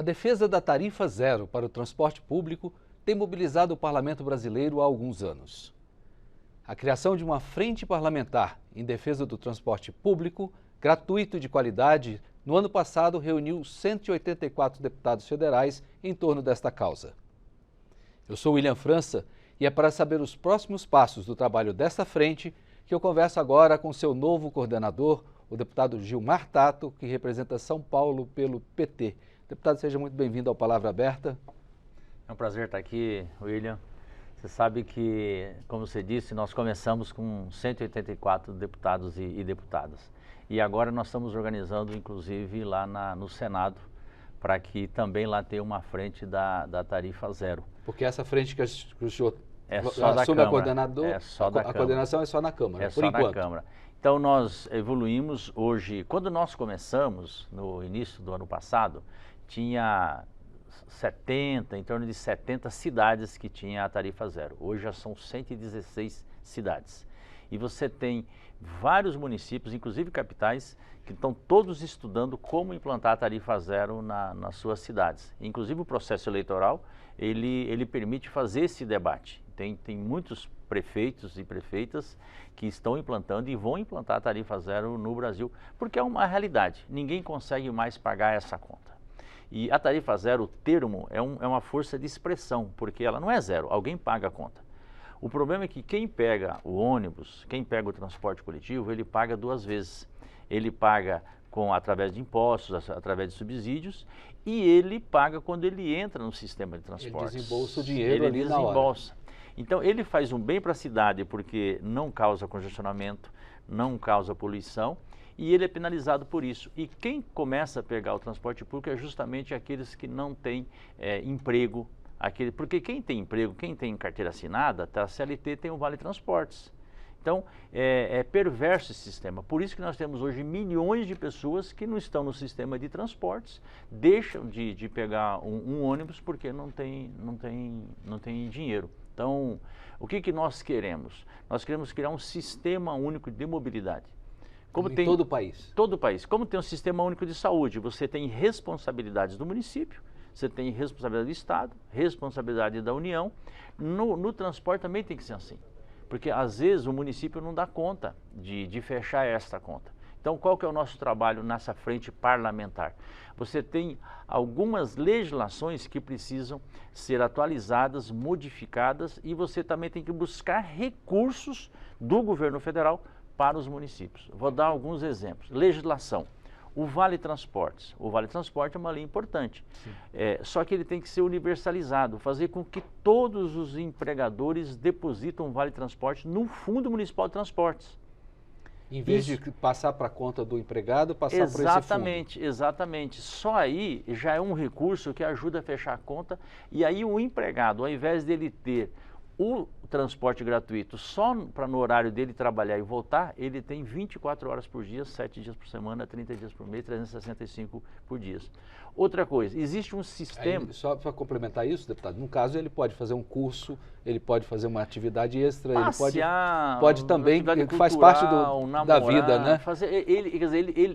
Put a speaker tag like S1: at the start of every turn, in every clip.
S1: A defesa da tarifa zero para o transporte público tem mobilizado o parlamento brasileiro há alguns anos. A criação de uma frente parlamentar em defesa do transporte público, gratuito e de qualidade, no ano passado reuniu 184 deputados federais em torno desta causa. Eu sou William França e é para saber os próximos passos do trabalho desta frente que eu converso agora com seu novo coordenador, o deputado Gilmar Tato, que representa São Paulo pelo PT. Deputado, seja muito bem-vindo ao Palavra Aberta.
S2: É um prazer estar aqui, William. Você sabe que, como você disse, nós começamos com 184 deputados e deputadas. E agora nós estamos organizando, inclusive, lá no Senado, para que também lá tenha uma frente da tarifa zero.
S1: Porque essa frente que o senhor
S2: assume
S1: a coordenador,
S2: a
S1: coordenação é só na Câmara, por
S2: só
S1: enquanto.
S2: na Câmara. Então nós evoluímos hoje. Quando nós começamos, no início do ano passado, tinha 70, em torno de 70 cidades que tinha a tarifa zero. Hoje já são 116 cidades. E você tem vários municípios, inclusive capitais, que estão todos estudando como implantar a tarifa zero nas suas cidades. Inclusive o processo eleitoral, ele permite fazer esse debate. Tem muitos prefeitos e prefeitas que estão implantando e vão implantar a tarifa zero no Brasil, porque é uma realidade. Ninguém consegue mais pagar essa conta. E a tarifa zero, o termo, é uma força de expressão, porque ela não é zero, alguém paga a conta. O problema é que quem pega o ônibus, quem pega o transporte coletivo, ele paga duas vezes. Ele paga através de impostos, através de subsídios, e ele paga quando ele entra no sistema de transporte.
S1: Ele desembolsa o dinheiro ali na hora.
S2: Então ele faz um bem para a cidade porque não causa congestionamento, não causa poluição, e ele é penalizado por isso. E quem começa a pegar o transporte público é justamente aqueles que não têm emprego, porque quem tem emprego, quem tem carteira assinada, a CLT tem o Vale Transportes. Então, é perverso esse sistema. Por isso que nós temos hoje milhões de pessoas que não estão no sistema de transportes, deixam de pegar um ônibus porque não tem dinheiro. Então, o que nós queremos? Nós queremos criar um sistema único de mobilidade.
S1: Em todo o país?
S2: Todo o país. Como tem um sistema único de saúde, você tem responsabilidades do município, você tem responsabilidade do Estado, responsabilidade da União. No transporte também tem que ser assim. Porque às vezes o município não dá conta de fechar esta conta. Então qual que é o nosso trabalho nessa frente parlamentar? Você tem algumas legislações que precisam ser atualizadas, modificadas, e você também tem que buscar recursos do governo federal para os municípios. Vou dar alguns exemplos. Legislação. O Vale Transportes. O Vale Transporte é uma lei importante, só que ele tem que ser universalizado, fazer com que todos os empregadores depositem o Vale Transporte no Fundo Municipal de Transportes.
S1: Em vez de passar para a conta do empregado, passar por esse fundo.
S2: Exatamente. Só aí já é um recurso que ajuda a fechar a conta, e aí o empregado, ao invés dele ter o transporte gratuito só para no horário dele trabalhar e voltar, ele tem 24 horas por dia, 7 dias por semana, 30 dias por mês, 365 por dia. Outra coisa, existe um sistema...
S1: Aí, só para complementar isso, deputado, no caso ele pode fazer um curso, ele pode fazer uma atividade extra,
S2: passear,
S1: ele pode também, que faz parte da vida, né?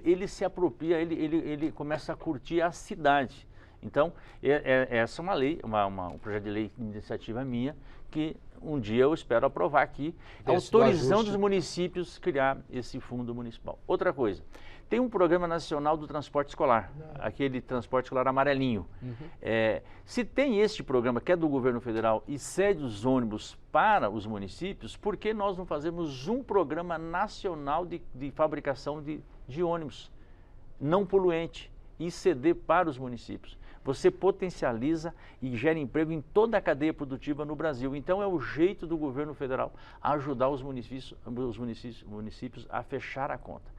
S2: Ele se apropria, ele começa a curtir a cidade. Então, essa é uma lei, um projeto de lei de iniciativa minha, que um dia eu espero aprovar aqui, autorizando os municípios a criar esse fundo municipal. Outra coisa, tem um programa nacional do transporte escolar, aquele transporte escolar amarelinho. Se tem este programa que é do governo federal e cede os ônibus para os municípios, por que nós não fazemos um programa nacional de fabricação de ônibus não poluente e ceder para os municípios? Você potencializa e gera emprego em toda a cadeia produtiva no Brasil. Então é o jeito do governo federal ajudar os municípios a fechar a conta.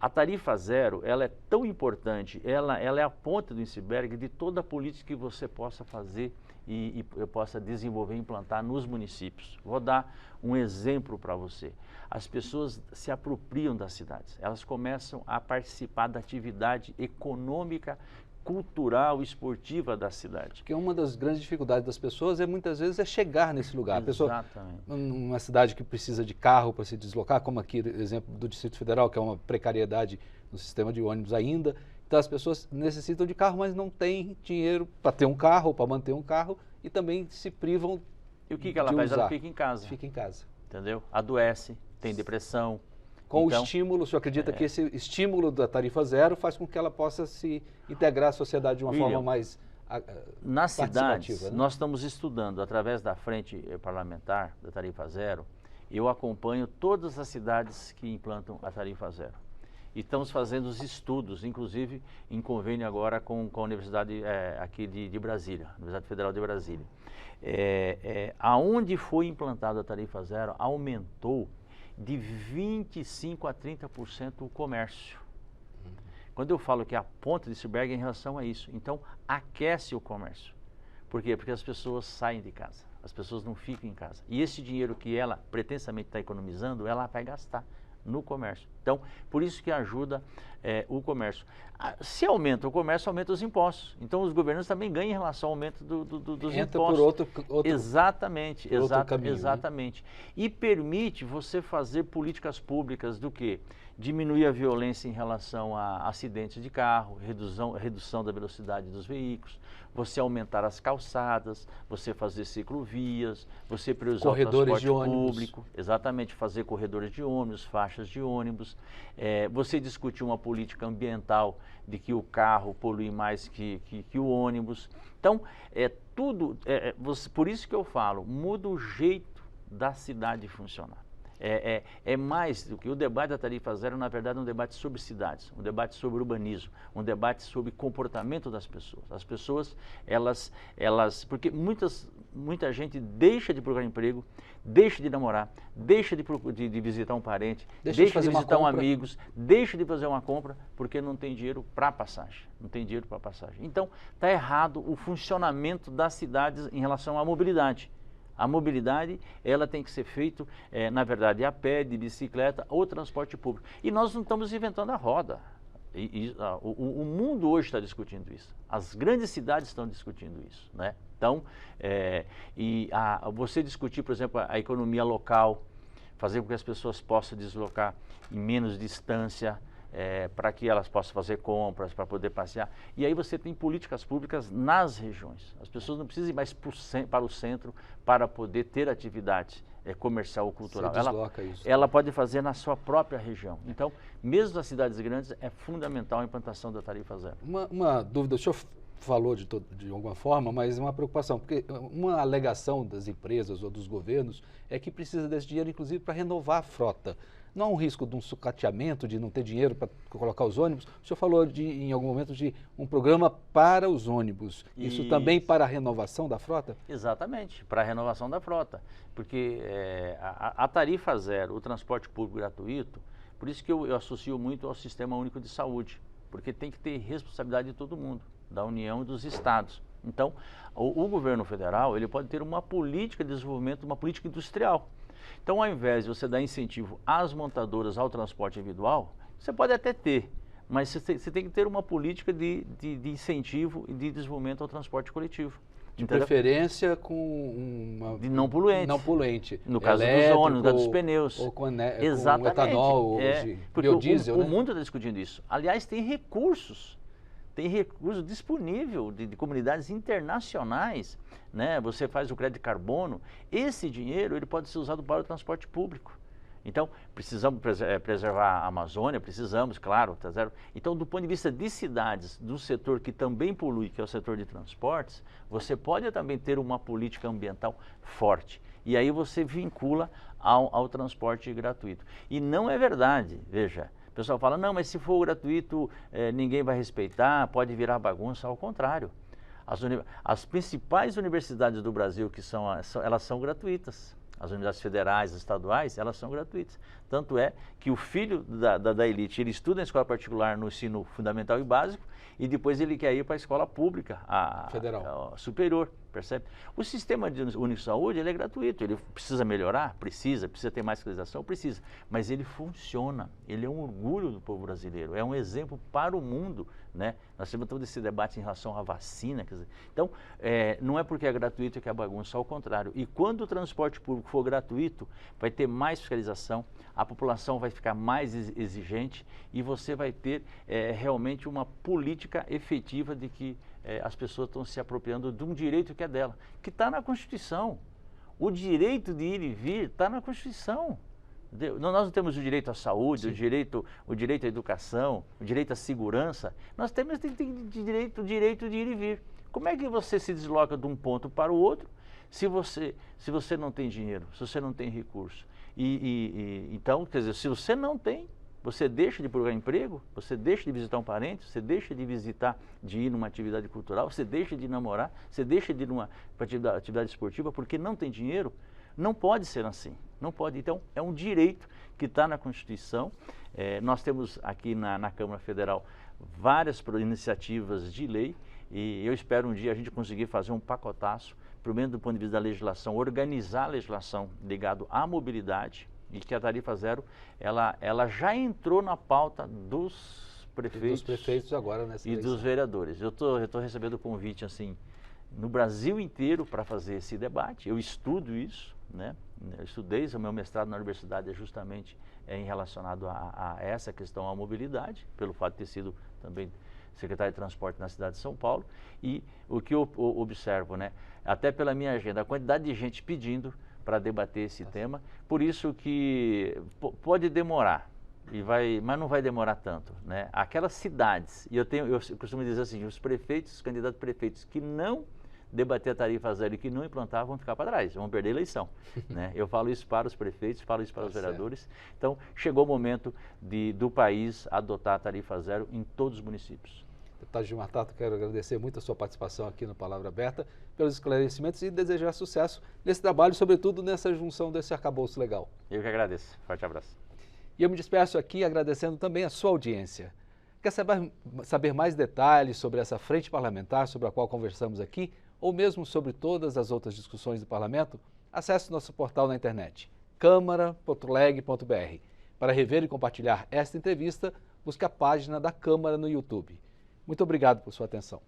S2: A tarifa zero, ela é tão importante, ela é a ponta do iceberg de toda a política que você possa fazer e possa desenvolver e implantar nos municípios. Vou dar um exemplo para você. As pessoas se apropriam das cidades, elas começam a participar da atividade econômica, cultural, esportiva da cidade.
S1: Porque uma das grandes dificuldades das pessoas muitas vezes é chegar nesse lugar.
S2: Exatamente.
S1: A pessoa, numa cidade que precisa de carro para se deslocar, como aqui, exemplo do Distrito Federal, que é uma precariedade no sistema de ônibus ainda. Então, Então as pessoas necessitam de carro, mas não têm dinheiro para ter um carro ou para manter um carro e também se privam
S2: E o que ela faz? Ela fica em casa.
S1: Fica em casa.
S2: Entendeu? Adoece, tem depressão.
S1: Com então, o estímulo, o senhor acredita que esse estímulo da tarifa zero faz com que ela possa se integrar à sociedade de uma forma mais
S2: nas cidades, né? Nós estamos estudando, através da frente parlamentar da tarifa zero, eu acompanho todas as cidades que implantam a tarifa zero. E estamos fazendo os estudos, inclusive em convênio agora com a Universidade aqui de Brasília, Universidade Federal de Brasília. Aonde foi implantada a tarifa zero, aumentou de 25% a 30% o comércio. Quando eu falo que é a ponta de iceberg é em relação a isso, então aquece o comércio. Por quê? Porque as pessoas saem de casa, as pessoas não ficam em casa. E esse dinheiro que ela pretensamente está economizando, ela vai gastar no comércio. Então, por isso que ajuda o comércio. Se aumenta o comércio, aumenta os impostos. Então, os governos também ganham em relação ao aumento dos
S1: Entra
S2: impostos.
S1: por outro
S2: exatamente,
S1: por outro caminho,
S2: exatamente. Né? E permite você fazer políticas públicas do quê? Diminuir a violência em relação a acidentes de carro, redução da velocidade dos veículos, você aumentar as calçadas, você fazer ciclovias, você priorizar o transporte público, exatamente, fazer corredores de ônibus, faixas de ônibus, você discutir uma política ambiental de que o carro polui mais que o ônibus. Então, por isso que eu falo, muda o jeito da cidade funcionar. É mais do que o debate da tarifa zero, na verdade, é um debate sobre cidades, um debate sobre urbanismo, um debate sobre comportamento das pessoas. As pessoas, porque muita gente deixa de procurar emprego, deixa de namorar, deixa de visitar um parente, deixa de visitar um amigo, deixa de fazer uma compra, porque não tem dinheiro para passagem, não tem dinheiro para passagem. Então, está errado o funcionamento das cidades em relação à mobilidade. A mobilidade, ela tem que ser feita, na verdade, a pé, de bicicleta ou transporte público. E nós não estamos inventando a roda. O mundo hoje está discutindo isso. As grandes cidades estão discutindo isso, né? Então, você discutir, por exemplo, a economia local, fazer com que as pessoas possam deslocar em menos distância, para que elas possam fazer compras, para poder passear. E aí você tem políticas públicas nas regiões. As pessoas não precisam ir mais para o centro para poder ter atividade comercial ou cultural. Ela pode fazer na sua própria região. Então, mesmo nas cidades grandes, é fundamental a implantação da tarifa zero.
S1: Uma dúvida, o senhor falou de alguma forma, mas uma preocupação, porque uma alegação das empresas ou dos governos é que precisa desse dinheiro, inclusive, para renovar a frota. Não há um risco de um sucateamento, de não ter dinheiro para colocar os ônibus? O senhor falou, em algum momento, de um programa para os ônibus. Isso também para a renovação da frota?
S2: Exatamente, para a renovação da frota. Porque a tarifa zero, o transporte público gratuito, por isso que eu associo muito ao Sistema Único de Saúde, porque tem que ter responsabilidade de todo mundo, da União e dos Estados. Então, o governo federal, ele pode ter uma política de desenvolvimento, uma política industrial. Então, ao invés de você dar incentivo às montadoras ao transporte individual, você pode até ter, mas você tem que ter uma política de incentivo e de desenvolvimento ao transporte coletivo.
S1: De preferência com uma...
S2: De não poluente.
S1: Não poluente.
S2: No caso dos ônibus, dos pneus.
S1: Ou com etanol, ou biodiesel,
S2: o mundo está discutindo isso. Aliás, tem recursos disponível de comunidades internacionais, né? Você faz o crédito de carbono, esse dinheiro ele pode ser usado para o transporte público. Então, precisamos preservar a Amazônia, precisamos, claro. Então, do ponto de vista de cidades, do setor que também polui, que é o setor de transportes, você pode também ter uma política ambiental forte. E aí você vincula ao transporte gratuito. E não é verdade, veja, o pessoal fala, não, mas se for gratuito, ninguém vai respeitar, pode virar bagunça. Ao contrário, as principais universidades do Brasil, elas são gratuitas. As universidades federais, estaduais, elas são gratuitas. Tanto é que o filho da elite, ele estuda em escola particular no ensino fundamental e básico, e depois ele quer ir para a escola pública, a superior, percebe? O sistema de Unisaúde, ele é gratuito, ele precisa melhorar? Precisa ter mais fiscalização? Precisa, mas ele funciona, ele é um orgulho do povo brasileiro, é um exemplo para o mundo, né? Nós temos todo esse debate em relação à vacina, quer dizer, então, não é porque é gratuito que é bagunça, ao contrário. E quando o transporte público for gratuito, vai ter mais fiscalização, a a população vai ficar mais exigente e você vai ter realmente uma política efetiva de que as pessoas estão se apropriando de um direito que é dela, que está na Constituição. O direito de ir e vir está na Constituição. Nós não temos o direito à saúde, o direito à educação, o direito à segurança. Nós temos o direito de ir e vir. Como é que você se desloca de um ponto para o outro se você não tem dinheiro, se você não tem recurso? Então, quer dizer, se você não tem, você deixa de procurar emprego, você deixa de visitar um parente, você deixa de ir numa atividade cultural, você deixa de namorar, você deixa de ir numa atividade esportiva porque não tem dinheiro. Não pode ser assim, não pode. Então, é um direito que está na Constituição. Nós temos aqui na Câmara Federal várias iniciativas de lei e eu espero um dia a gente conseguir fazer um pacotaço, pelo menos do ponto de vista da legislação, organizar a legislação ligado à mobilidade e que a tarifa zero, ela já entrou na pauta dos prefeitos,
S1: agora nessa eleição.
S2: Dos vereadores. Eu tô recebendo convite assim no Brasil inteiro para fazer esse debate. Eu estudo isso, né? Eu estudei, o meu mestrado na universidade é justamente relacionado a essa questão, à mobilidade, pelo fato de ter sido também secretário de Transporte na cidade de São Paulo. E o que eu observo, né? Até pela minha agenda, a quantidade de gente pedindo para debater esse tema, por isso que pode demorar, mas não vai demorar tanto, né? Aquelas cidades, e eu costumo dizer assim, os candidatos prefeitos que não debater a tarifa zero e que não implantar vão ficar para trás, vão perder a eleição, né? Eu falo isso para os prefeitos, falo isso para os vereadores. Então, chegou o momento do país adotar a tarifa zero em todos os municípios.
S1: Deputado Gilmar Tato, quero agradecer muito a sua participação aqui no Palavra Aberta, pelos esclarecimentos e desejar sucesso nesse trabalho, sobretudo nessa junção desse arcabouço legal.
S2: Eu que agradeço. Forte abraço.
S1: E eu me despeço aqui agradecendo também a sua audiência. Quer saber mais detalhes sobre essa frente parlamentar sobre a qual conversamos aqui, ou mesmo sobre todas as outras discussões do Parlamento? Acesse nosso portal na internet, câmara.leg.br. Para rever e compartilhar esta entrevista, busque a página da Câmara no YouTube. Muito obrigado por sua atenção.